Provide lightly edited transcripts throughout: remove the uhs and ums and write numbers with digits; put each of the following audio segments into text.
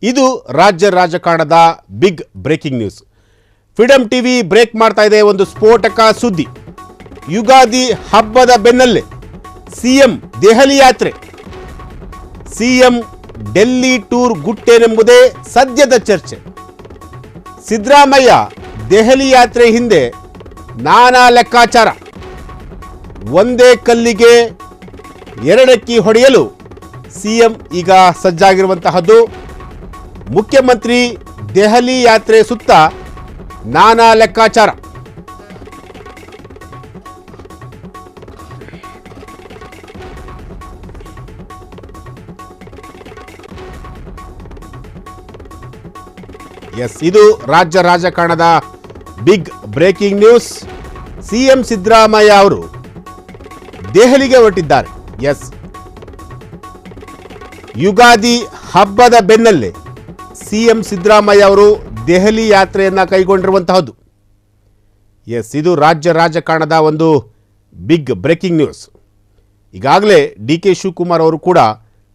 ಇದು ರಾಜ್ಯ ರಾಜಕಾರಣದ big breaking news. Freedom TV break ಮಾಡ್ತಾ ಇದೆ ಒಂದು ಸ್ಫೋಟಕ ಸುದ್ದಿ. ಯುಗಾದಿ ಹಬ್ಬದ ಬೆನ್ನಲ್ಲೇ ಸಿಎಂ ದೆಹಲಿ ಯಾತ್ರೆ. ಸಿಎಂ ಡೆಲ್ಲಿ ಟೂರ್ ಗುಟ್ಟೇನೆಂಬುದೇ ಸದ್ಯದ ಚರ್ಚೆ. ಸಿದ್ದರಾಮಯ್ಯ ದೆಹಲಿ ಯಾತ್ರೆ ಹಿಂದೆ ನಾನಾ ಲೆಕ್ಕಾಚಾರ. ಒಂದೇ ಕಲ್ಲಿಗೆ ಎರಡಕ್ಕಿ ಹೊಡೆಯಲು ಸಿಎಂ ಈಗ ಸಜ್ಜಾಗಿರುವಂತಹದ್ದು. ಮುಖ್ಯಮಂತ್ರಿ ದೆಹಲಿ ಯಾತ್ರೆ ಸುತ್ತ ನಾನಾ ಲೆಕ್ಕಾಚಾರ. ಇದು ರಾಜ್ಯ ರಾಜಕಾರಣದ big breaking news. CM Siddaramaiah ಅವರು ದೆಹಲಿಗೆ ಹೊರಟಿದ್ದಾರೆ. ಯುಗಾದಿ ಹಬ್ಬದ ಬೆನ್ನಲ್ಲೇ ಸಿಎಂ ಸಿದ್ದರಾಮಯ್ಯ ಅವರು ದೆಹಲಿ ಯಾತ್ರೆಯನ್ನು ಕೈಗೊಂಡಿರುವಂತಹದ್ದು. ಇದು ರಾಜ್ಯ ರಾಜಕಾರಣದ ಒಂದು ಬಿಗ್ ಬ್ರೇಕಿಂಗ್ ನ್ಯೂಸ್. ಈಗಾಗಲೇ ಡಿ.ಕೆ. ಶಿವಕುಮಾರ್ ಅವರು ಕೂಡ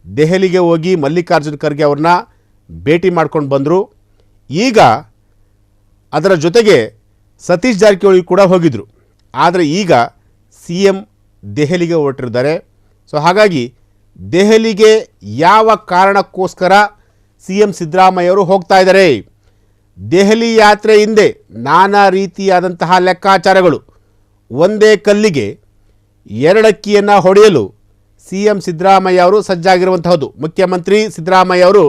ದೆಹಲಿಗೆ ಹೋಗಿ ಮಲ್ಲಿಕಾರ್ಜುನ್ ಖರ್ಗೆ ಅವ್ರನ್ನ ಭೇಟಿ ಮಾಡ್ಕೊಂಡು ಬಂದರು. ಈಗ ಅದರ ಜೊತೆಗೆ ಸತೀಶ್ ಜಾರಕಿಹೊಳಿ ಕೂಡ ಹೋಗಿದ್ರು. ಆದರೆ ಈಗ ಸಿಎಂ ದೆಹಲಿಗೆ ಹೊರಟಿದ್ದಾರೆ. ಹಾಗಾಗಿ ದೆಹಲಿಗೆ ಯಾವ ಕಾರಣಕ್ಕೋಸ್ಕರ ಸಿಎಂ ಸಿದ್ದರಾಮಯ್ಯ ಅವರು ಹೋಗ್ತಾ ಇದ್ದಾರೆ? ದೆಹಲಿ ಯಾತ್ರೆ ಹಿಂದೆ ನಾನಾ ರೀತಿಯಾದಂತಹ ಲೆಕ್ಕಾಚಾರಗಳು. ಒಂದೇ ಕಲ್ಲಿಗೆ ಎರಡಕ್ಕಿಯನ್ನು ಹೊಡೆಯಲು ಸಿಎಂ ಸಿದ್ದರಾಮಯ್ಯ ಅವರು ಸಜ್ಜಾಗಿರುವಂತಹದ್ದು. ಮುಖ್ಯಮಂತ್ರಿ ಸಿದ್ದರಾಮಯ್ಯ ಅವರು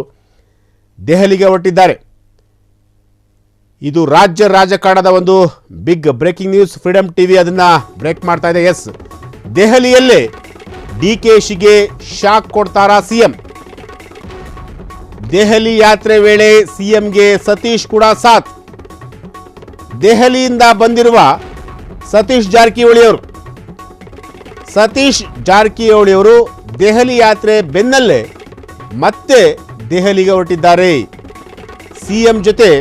ದೆಹಲಿಗೆ ಹೊರಟಿದ್ದಾರೆ. ಇದು ರಾಜ್ಯ ರಾಜಕಾರಣದ ಒಂದು big breaking news. Freedom TV ಅದನ್ನು ಬ್ರೇಕ್ ಮಾಡ್ತಾ ಇದೆ. ದೆಹಲಿಯಲ್ಲೇ ಡಿ.ಕೆ.ಶಿಗೆ ಶಾಕ್ ಕೊಡ್ತಾರಾ ಸಿಎಂ? ದೆಹಲಿ ಯಾತ್ರೆ ವೇಳೆ ಸಿಎಂಗೆ ಸತೀಶ್ ಕೂಡ ಸಾಥ್. ದೆಹಲಿಯಿಂದ ಬಂದಿರುವ ಸತೀಶ್ ಜಾರಕಿಹೊಳಿ ಅವರು ದೆಹಲಿ ಯಾತ್ರೆ ಬೆನ್ನಲ್ಲೇ ಮತ್ತೆ ದೆಹಲಿಗೆ ಹೊರಟಿದ್ದಾರೆ. ಸಿಎಂ ಜೊತೆ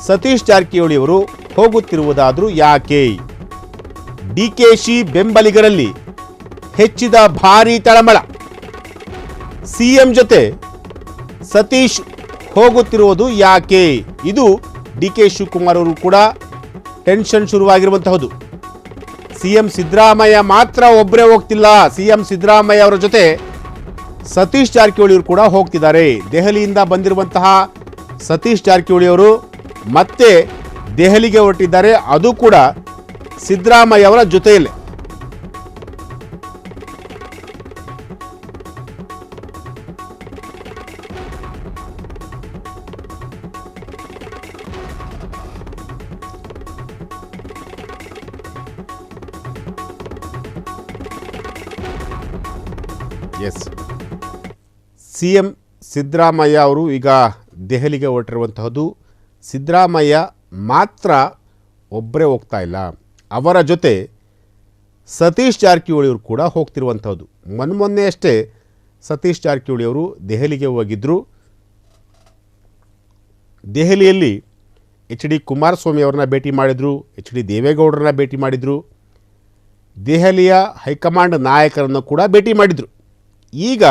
ಸತೀಶ್ ಜಾರಕಿಹೊಳಿ ಅವರು ಹೋಗುತ್ತಿರುವುದಾದರೂ ಯಾಕೆ? ಡಿ.ಕೆ.ಶಿ ಬೆಂಬಲಿಗರಲ್ಲಿ ಹೆಚ್ಚಿದ ಭಾರೀ ತಳಮಳ. ಸಿಎಂ ಜೊತೆ ಸತೀಶ್ ಹೋಗುತ್ತಿರುವುದು ಯಾಕೆ? ಇದು ಡಿ.ಕೆ. ಶಿವಕುಮಾರ್ ಅವರು ಕೂಡ ಟೆನ್ಷನ್ ಶುರುವಾಗಿರುವಂತಹದ್ದು. ಸಿಎಂ ಸಿದ್ದರಾಮಯ್ಯ ಮಾತ್ರ ಒಬ್ಬರೇ ಹೋಗ್ತಿಲ್ಲ. ಸಿಎಂ ಸಿದ್ದರಾಮಯ್ಯ ಅವರ ಜೊತೆ ಸತೀಶ್ ಜಾರಕಿಹೊಳಿ ಅವರು ಕೂಡ ಹೋಗ್ತಿದ್ದಾರೆ. ದೆಹಲಿಯಿಂದ ಬಂದಿರುವಂತಹ ಸತೀಶ್ ಜಾರಕಿಹೊಳಿ ಅವರು ಮತ್ತೆ ದೆಹಲಿಗೆ ಹೊರಟಿದ್ದಾರೆ. ಅದು ಕೂಡ ಸಿದ್ದರಾಮಯ್ಯ ಅವರ ಜೊತೆಯಲ್ಲೇ. ಸಿಎಂ ಸಿದ್ದರಾಮಯ್ಯ ಅವರು ಈಗ ದೆಹಲಿಗೆ ಹೊರಟಿರುವಂತಹದ್ದು. ಸಿದ್ದರಾಮಯ್ಯ ಮಾತ್ರ ಒಬ್ಬರೇ ಹೋಗ್ತಾ ಇಲ್ಲ, ಅವರ ಜೊತೆ ಸತೀಶ್ ಜಾರಕಿಹೊಳಿ ಅವರು ಕೂಡ ಹೋಗ್ತಿರುವಂಥದ್ದು. ಮೊನ್ನೆ ಅಷ್ಟೇ ಸತೀಶ್ ಜಾರಕಿಹೊಳಿ ಅವರು ದೆಹಲಿಗೆ ಹೋಗಿದ್ದರು. ದೆಹಲಿಯಲ್ಲಿ ಎಚ್.ಡಿ. ಕುಮಾರಸ್ವಾಮಿ ಅವರನ್ನ ಭೇಟಿ ಮಾಡಿದರು, ಎಚ್.ಡಿ. ದೇವೇಗೌಡರನ್ನ ಭೇಟಿ ಮಾಡಿದರು, ದೆಹಲಿಯ ಹೈಕಮಾಂಡ್ ನಾಯಕರನ್ನು ಕೂಡ ಭೇಟಿ ಮಾಡಿದರು. ಈಗ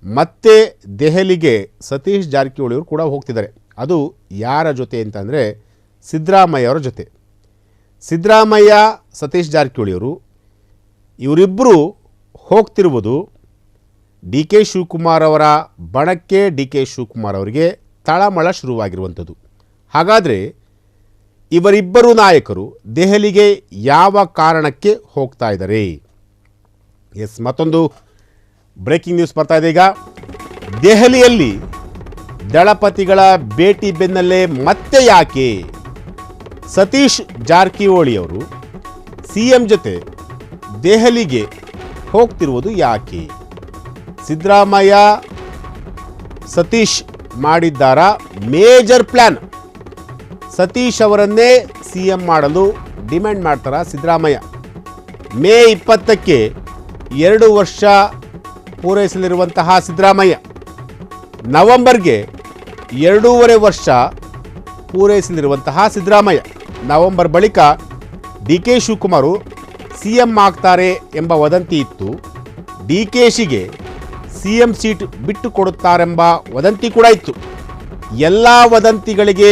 ಮತ್ತೆ ದೆಹಲಿಗೆ ಸತೀಶ್ ಜಾರಕಿಹೊಳಿ ಅವರು ಕೂಡ ಹೋಗ್ತಿದ್ದಾರೆ. ಅದು ಯಾರ ಜೊತೆ ಅಂತಂದರೆ ಸಿದ್ದರಾಮಯ್ಯ ಅವರ ಜೊತೆ. ಸಿದ್ದರಾಮಯ್ಯ ಸತೀಶ್ ಜಾರಕಿಹೊಳಿ ಅವರು ಇವರಿಬ್ಬರು ಹೋಗ್ತಿರುವುದು ಡಿ.ಕೆ. ಶಿವಕುಮಾರ್ ಅವರ ಬಣಕ್ಕೆ ಡಿ.ಕೆ. ಶಿವಕುಮಾರ್ ಅವರಿಗೆ ತಳಮಳ ಶುರುವಾಗಿರುವಂಥದ್ದು. ಹಾಗಾದರೆ ಇವರಿಬ್ಬರು ನಾಯಕರು ದೆಹಲಿಗೆ ಯಾವ ಕಾರಣಕ್ಕೆ ಹೋಗ್ತಾ ಇದ್ದಾರೆ? ಮತ್ತೊಂದು ಬ್ರೇಕಿಂಗ್ ನ್ಯೂಸ್ ಬರ್ತಾ ಇದೆ. ಈಗ ದೆಹಲಿಯಲ್ಲಿ ದಳಪತಿಗಳ ಭೇಟಿ ಬೆನ್ನಲ್ಲೇ ಮತ್ತೆ ಯಾಕೆ ಸತೀಶ್ ಜಾರಕಿಹೊಳಿ ಅವರು ಸಿಎಂ ಜೊತೆ ದೆಹಲಿಗೆ ಹೋಗ್ತಿರುವುದು ಯಾಕೆ? ಸಿದ್ದರಾಮಯ್ಯ ಸತೀಶ್ ಮಾಡಿದ್ದಾರ ಮೇಜರ್ ಪ್ಲಾನ್? ಸತೀಶ್ ಅವರನ್ನೇ ಸಿಎಂ ಮಾಡಲು ಡಿಮ್ಯಾಂಡ್ ಮಾಡ್ತಾರ ಸಿದ್ದರಾಮಯ್ಯ. ಮೇ 20ಕ್ಕೆ 2 ವರ್ಷ ಪೂರೈಸಲಿರುವಂತಹ ಸಿದ್ದರಾಮಯ್ಯ ನವೆಂಬರ್ಗೆ 2.5 ವರ್ಷ ಪೂರೈಸಲಿರುವಂತಹ ಸಿದ್ದರಾಮಯ್ಯ. ನವೆಂಬರ್ ಬಳಿಕ ಡಿ.ಕೆ. ಶಿವಕುಮಾರ್ ಸಿಎಂ ಆಗ್ತಾರೆ ಎಂಬ ವದಂತಿ ಇತ್ತು. ಡಿ.ಕೆ.ಶಿಗೆ CM ಸೀಟ್ ಬಿಟ್ಟು ಕೊಡುತ್ತಾರೆಂಬ ವದಂತಿ ಕೂಡ ಇತ್ತು. ಎಲ್ಲ ವದಂತಿಗಳಿಗೆ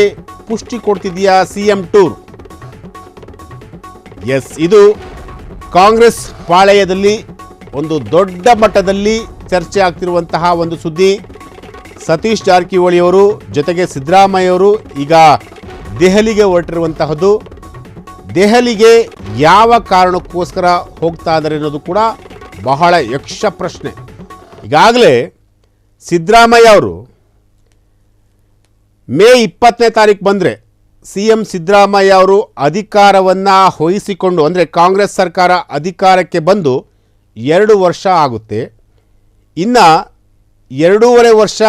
ಪುಷ್ಟಿ ಕೊಡ್ತಿದೆಯಾ CM ಟೂರ್? ಎಸ್, ಇದು ಕಾಂಗ್ರೆಸ್ ಪಾಳೆಯದಲ್ಲಿ ಒಂದು ದೊಡ್ಡ ಮಟ್ಟದಲ್ಲಿ ಚರ್ಚೆ ಆಗ್ತಿರುವಂತಹ ಒಂದು ಸುದ್ದಿ. ಸತೀಶ್ ಜಾರಕಿಹೊಳಿಯವರು ಜೊತೆಗೆ ಸಿದ್ದರಾಮಯ್ಯವರು ಈಗ ದೆಹಲಿಗೆ ಹೊರಟಿರುವಂತಹದ್ದು. ದೆಹಲಿಗೆ ಯಾವ ಕಾರಣಕ್ಕೋಸ್ಕರ ಹೋಗ್ತಾ ಇದ್ದಾರೆ ಅನ್ನೋದು ಕೂಡ ಬಹಳ ಯಕ್ಷ ಪ್ರಶ್ನೆ. ಈಗಾಗಲೇ ಸಿದ್ದರಾಮಯ್ಯ ಅವರು ಮೇ 20ನೇ ತಾರೀಕು ಬಂದರೆ CM ಸಿದ್ದರಾಮಯ್ಯ ಅವರು ಅಧಿಕಾರವನ್ನು ವಹಿಸಿಕೊಂಡು, ಅಂದರೆ ಕಾಂಗ್ರೆಸ್ ಸರ್ಕಾರ ಅಧಿಕಾರಕ್ಕೆ ಬಂದು 2 ವರ್ಷ ಆಗುತ್ತೆ. ಇನ್ನು 2.5 ವರ್ಷ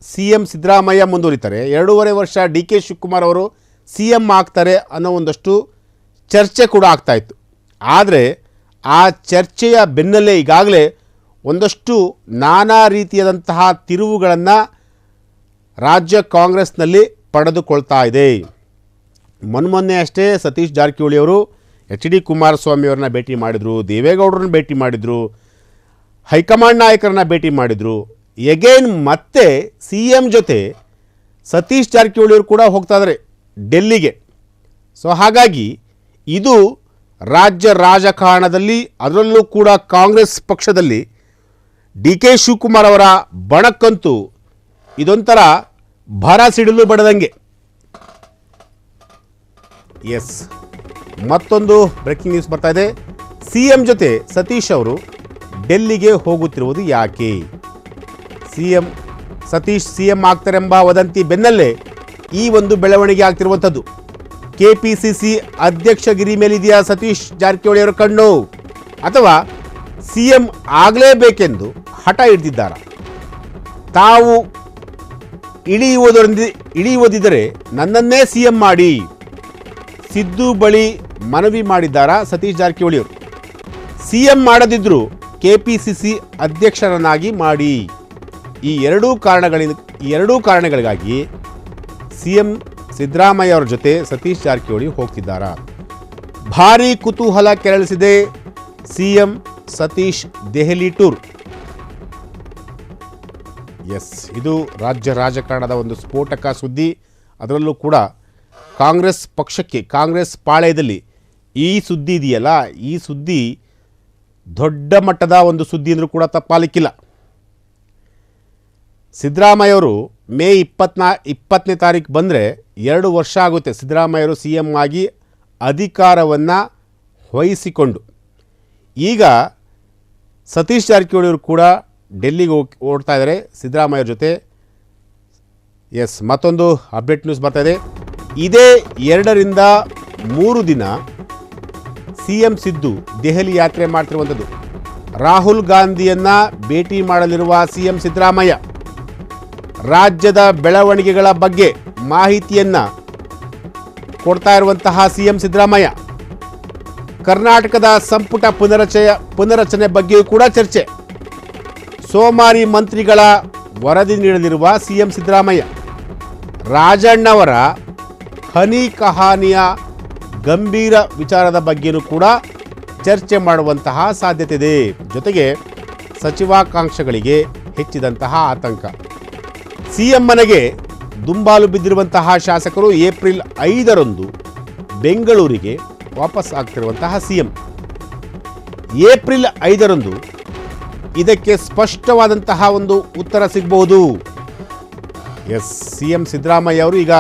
CM ಸಿದ್ದರಾಮಯ್ಯ ಮುಂದುವರಿತಾರೆ, 2.5 ವರ್ಷ DK ಶಿವಕುಮಾರ್ ಅವರು CM ಆಗ್ತಾರೆ ಅನ್ನೋ ಒಂದಷ್ಟು ಚರ್ಚೆ ಕೂಡ ಆಗ್ತಾಯಿತ್ತು. ಆದರೆ ಆ ಚರ್ಚೆಯ ಬೆನ್ನಲ್ಲೇ ಈಗಾಗಲೇ ಒಂದಷ್ಟು ನಾನಾ ರೀತಿಯಾದಂತಹ ತಿರುವುಗಳನ್ನು ರಾಜ್ಯ ಕಾಂಗ್ರೆಸ್ನಲ್ಲಿ ಪಡೆದುಕೊಳ್ತಾ ಇದೆ. ಮೊನ್ನೆ ಅಷ್ಟೇ ಸತೀಶ್ ಜಾರಕಿಹೊಳಿಯವರು HD ಕುಮಾರಸ್ವಾಮಿಯವ್ರನ್ನ ಭೇಟಿ ಮಾಡಿದರು, ದೇವೇಗೌಡರನ್ನ ಭೇಟಿ ಮಾಡಿದರು, ಹೈಕಮಾಂಡ್ ನಾಯಕರನ್ನ ಭೇಟಿ ಮಾಡಿದರು. ಎಗೇನ್ ಮತ್ತೆ CM ಜೊತೆ ಸತೀಶ್ ಜಾರಕಿಹೊಳಿಯವರು ಕೂಡ ಹೋಗ್ತಾ ಇದ್ದಾರೆ ಡೆಲ್ಲಿಗೆ. ಸೊ ಹಾಗಾಗಿ ಇದು ರಾಜ್ಯ ರಾಜಕಾರಣದಲ್ಲಿ, ಅದರಲ್ಲೂ ಕೂಡ ಕಾಂಗ್ರೆಸ್ ಪಕ್ಷದಲ್ಲಿ DK ಶಿವಕುಮಾರ್ ಅವರ ಬಣಕ್ಕಂತೂ ಇದೊಂಥರ ಭರ ಸಿಡಿಲು ಬಡದಂಗೆ. ಎಸ್, ಮತ್ತೊಂದು ಬ್ರೇಕಿಂಗ್ ನ್ಯೂಸ್ ಬರ್ತಾ ಇದೆ. CM ಜೊತೆ ಸತೀಶ್ ಅವರು ಡೆಲ್ಲಿಗೆ ಹೋಗುತ್ತಿರುವುದು ಯಾಕೆ? ಸತೀಶ್ CM ಆಗ್ತಾರೆಂಬ ವದಂತಿ ಬೆನ್ನಲ್ಲೇ ಈ ಒಂದು ಬೆಳವಣಿಗೆ ಆಗ್ತಿರುವಂಥದ್ದು. KPCC ಅಧ್ಯಕ್ಷಗಿರಿ ಮೇಲಿದೆಯಾ ಸತೀಶ್ ಜಾರಕಿಹೊಳಿಯವರ ಕಣ್ಣು, ಅಥವಾ CM ಆಗಲೇಬೇಕೆಂದು ಹಠ ಹಿಡಿದಿದ್ದಾರಾ? ತಾವು ಇಳಿಯುವುದಿದ್ದರೆ ನನ್ನನ್ನೇ CM ಮಾಡಿ ಸಿದ್ದು ಬಳಿ ಮನವಿ ಮಾಡಿದ್ದಾರಾ ಸತೀಶ್ ಜಾರಕಿಹೊಳಿಯವರು? CM ಮಾಡದಿದ್ದರೂ KPCC ಅಧ್ಯಕ್ಷರನ್ನಾಗಿ ಮಾಡಿ. ಈ ಎರಡೂ ಕಾರಣಗಳಿಗಾಗಿ CM ಸಿದ್ದರಾಮಯ್ಯ ಅವರ ಜೊತೆ ಸತೀಶ್ ಜಾರಕಿಹೊಳಿ ಹೋಗ್ತಿದ್ದಾರಾ? ಭಾರೀ ಕುತೂಹಲ ಕೆರಳಿಸಿದೆ CM Satish Delhi tour. Yes, ಇದು ರಾಜ್ಯ ರಾಜಕಾರಣದ ಒಂದು ಸ್ಫೋಟಕ ಸುದ್ದಿ. ಅದರಲ್ಲೂ ಕೂಡ ಕಾಂಗ್ರೆಸ್ ಪಕ್ಷಕ್ಕೆ, ಕಾಂಗ್ರೆಸ್ ಪಾಳೆಯದಲ್ಲಿ ಈ ಸುದ್ದಿ ಇದೆಯಲ್ಲ, ಈ ಸುದ್ದಿ ದೊಡ್ಡ ಮಟ್ಟದ ಒಂದು ಸುದ್ದಿ ಅಂದರೂ ಕೂಡ ತಪ್ಪಾಲಿಕ್ಕಿಲ್ಲ. ಸಿದ್ದರಾಮಯ್ಯವರು ಮೇ 20ನೇ ತಾರೀಕು ಬಂದರೆ 2 ವರ್ಷ ಆಗುತ್ತೆ ಸಿದ್ದರಾಮಯ್ಯವರು CM ಆಗಿ ಅಧಿಕಾರವನ್ನು ವಹಿಸಿಕೊಂಡು. ಈಗ ಸತೀಶ್ ಜಾರಕಿಹೊಳಿಯವರು ಕೂಡ ಡೆಲ್ಲಿಗೆ ಓಡ್ತಾ ಇದ್ದಾರೆ ಸಿದ್ದರಾಮಯ್ಯವ್ರ ಜೊತೆ. ಎಸ್, ಮತ್ತೊಂದು ಅಪ್ಡೇಟ್ ನ್ಯೂಸ್ ಬರ್ತಾ ಇದೆ. ಇದೇ 2 ರಿಂದ 3 ದಿನ CM ಸಿದ್ದು ದೆಹಲಿ ಯಾತ್ರೆ ಮಾಡ್ತಿರುವಂಥದ್ದು. ರಾಹುಲ್ ಗಾಂಧಿಯನ್ನು ಭೇಟಿ ಮಾಡಲಿರುವ CM ಸಿದ್ದರಾಮಯ್ಯ ರಾಜ್ಯದ ಬೆಳವಣಿಗೆಗಳ ಬಗ್ಗೆ ಮಾಹಿತಿಯನ್ನು ಕೊಡ್ತಾ ಇರುವಂತಹ CM ಸಿದ್ದರಾಮಯ್ಯ. ಕರ್ನಾಟಕದ ಸಂಪುಟ ಪುನರಚನೆ ಬಗ್ಗೆಯೂ ಕೂಡ ಚರ್ಚೆ. ಸೋಮಾರಿ ಮಂತ್ರಿಗಳ ವರದಿ ನೀಡಲಿರುವ CM ಸಿದ್ದರಾಮಯ್ಯ. ರಾಜಣ್ಣವರ ಹನಿ ಕಹಾನಿಯ ಗಂಭೀರ ವಿಚಾರದ ಬಗ್ಗೆಯೂ ಕೂಡ ಚರ್ಚೆ ಮಾಡುವಂತಹ ಸಾಧ್ಯತೆ ಇದೆ. ಜೊತೆಗೆ ಸಚಿವಾಕಾಂಕ್ಷಗಳಿಗೆ ಹೆಚ್ಚಿದಂತಹ ಆತಂಕ. CM ಮನೆಗೆ ದುಂಬಾಲು ಬಿದ್ದಿರುವಂತಹ ಶಾಸಕರು ಏಪ್ರಿಲ್ 5ರಂದು ಬೆಂಗಳೂರಿಗೆ ವಾಪಸ್ ಆಗ್ತಿರುವಂತಹ CM. ಏಪ್ರಿಲ್ 5ರಂದು ಇದಕ್ಕೆ ಸ್ಪಷ್ಟವಾದಂತಹ ಒಂದು ಉತ್ತರ ಸಿಗಬಹುದು. ಎಸ್, CM ಸಿದ್ದರಾಮಯ್ಯ ಅವರು ಈಗ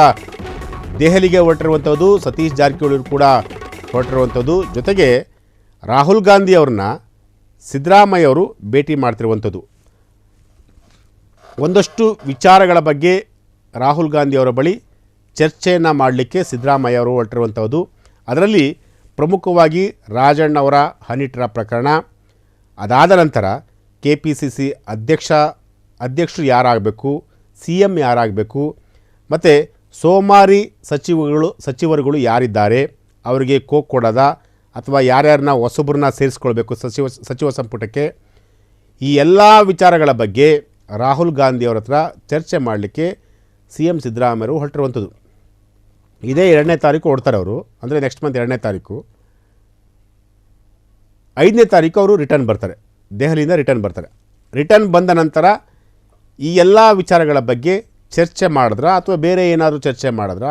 ದೆಹಲಿಗೆ ಹೊರಟಿರುವಂಥದ್ದು, ಸತೀಶ್ ಜಾರಕಿಹೊಳಿ ಕೂಡ ಹೊರಟಿರುವಂಥದ್ದು. ಜೊತೆಗೆ ರಾಹುಲ್ ಗಾಂಧಿ ಅವ್ರನ್ನ ಸಿದ್ದರಾಮಯ್ಯ ಅವರು ಭೇಟಿ ಮಾಡ್ತಿರುವಂಥದ್ದು. ಒಂದಷ್ಟು ವಿಚಾರಗಳ ಬಗ್ಗೆ ರಾಹುಲ್ ಗಾಂಧಿ ಅವರ ಬಳಿ ಚರ್ಚೆಯನ್ನು ಮಾಡಲಿಕ್ಕೆ ಸಿದ್ದರಾಮಯ್ಯ ಅವರು ಹೊರಟಿರುವಂಥದ್ದು. ಅದರಲ್ಲಿ ಪ್ರಮುಖವಾಗಿ ರಾಜಣ್ಣವರ ಹನಿ ಟ್ರ್ಯಾಪ್ ಪ್ರಕರಣ, ಅದಾದ ನಂತರ KPCC ಅಧ್ಯಕ್ಷರು ಯಾರಾಗಬೇಕು, CM ಯಾರಾಗಬೇಕು, ಮತ್ತು ಸೋಮಾರಿ ಸಚಿವರುಗಳು ಯಾರಿದ್ದಾರೆ, ಅವರಿಗೆ ಕೋಕ್ ಕೊಡೋದ ಅಥವಾ ಯಾರ್ಯಾರನ್ನ ಹೊಸಬ್ರನ್ನ ಸೇರಿಸ್ಕೊಳ್ಬೇಕು ಸಚಿವ ಸಂಪುಟಕ್ಕೆ, ಈ ಎಲ್ಲ ವಿಚಾರಗಳ ಬಗ್ಗೆ ರಾಹುಲ್ ಗಾಂಧಿ ಅವರ ಹತ್ರ ಚರ್ಚೆ ಮಾಡಲಿಕ್ಕೆ CM ಸಿದ್ದರಾಮಯ್ಯರು ಹೊರಟಿರುವಂಥದ್ದು. ಇದೇ 2ನೇ ತಾರೀಕು ಹೊರಡ್ತಾರೆ ಅವರು, ಅಂದರೆ ನೆಕ್ಸ್ಟ್ ಮಂತ್ 2ನೇ ತಾರೀಕು. 5ನೇ ತಾರೀಕು ಅವರು ರಿಟರ್ನ್ ಬರ್ತಾರೆ, ದೆಹಲಿಯಿಂದ ರಿಟರ್ನ್ ಬರ್ತಾರೆ. ರಿಟರ್ನ್ ಬಂದ ನಂತರ ಈ ಎಲ್ಲ ವಿಚಾರಗಳ ಬಗ್ಗೆ ಚರ್ಚೆ ಮಾಡಿದ್ರ ಅಥವಾ ಬೇರೆ ಏನಾದರೂ ಚರ್ಚೆ ಮಾಡಿದ್ರ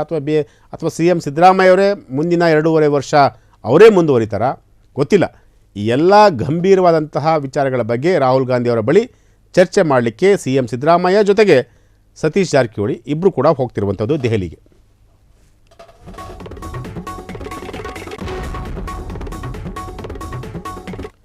ಅಥವಾ ಸಿ ಎಂ ಸಿದ್ದರಾಮಯ್ಯವರೇ ಮುಂದಿನ 2.5 ವರ್ಷ ಅವರೇ ಮುಂದುವರಿತಾರ ಗೊತ್ತಿಲ್ಲ. ಈ ಎಲ್ಲ ಗಂಭೀರವಾದಂತಹ ವಿಚಾರಗಳ ಬಗ್ಗೆ ರಾಹುಲ್ ಗಾಂಧಿಯವರ ಬಳಿ ಚರ್ಚೆ ಮಾಡಲಿಕ್ಕೆ ಸಿ ಎಂ ಸಿದ್ದರಾಮಯ್ಯ ಜೊತೆಗೆ ಸತೀಶ್ ಜಾರಕಿಹೊಳಿ ಇಬ್ಬರು ಕೂಡ ಹೋಗ್ತಿರುವಂಥದ್ದು ದೆಹಲಿಗೆ.